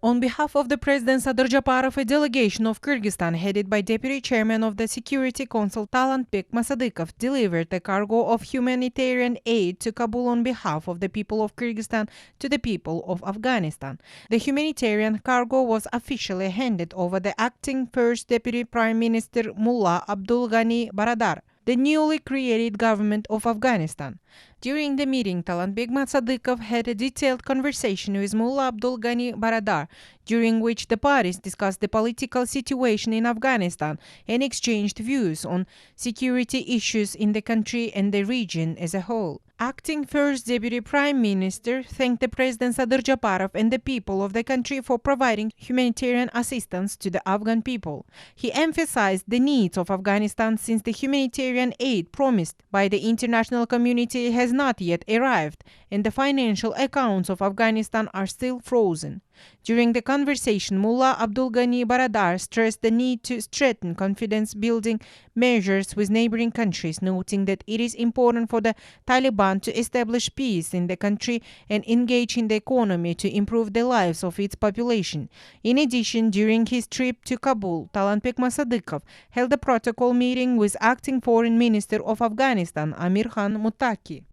On behalf of the President Sadir Japarov, a delegation of Kyrgyzstan headed by Deputy Chairman of the Security Council Talantbek Masadykov delivered a cargo of humanitarian aid to Kabul on behalf of the people of Kyrgyzstan to the people of Afghanistan. The humanitarian cargo was officially handed over the acting First Deputy Prime Minister Mullah Abdul Ghani Baradar, the newly created government of Afghanistan. During the meeting, Talantbek Masadykov had a detailed conversation with Mullah Abdul Ghani Baradar, during which the parties discussed the political situation in Afghanistan and exchanged views on security issues in the country and the region as a whole. Acting First Deputy Prime Minister thanked the President Sadir Japarov and the people of the country for providing humanitarian assistance to the Afghan people. He emphasized the needs of Afghanistan since the humanitarian aid promised by the international community has not yet arrived and the financial accounts of Afghanistan are still frozen. During the conversation, Mullah Abdul Ghani Baradar stressed the need to strengthen confidence-building measures with neighboring countries, noting that it is important for the Taliban to establish peace in the country and engage in the economy to improve the lives of its population. In addition, during his trip to Kabul, Talantbek Masadykov held a protocol meeting with acting Foreign Minister of Afghanistan, Amir Khan Muttaqi.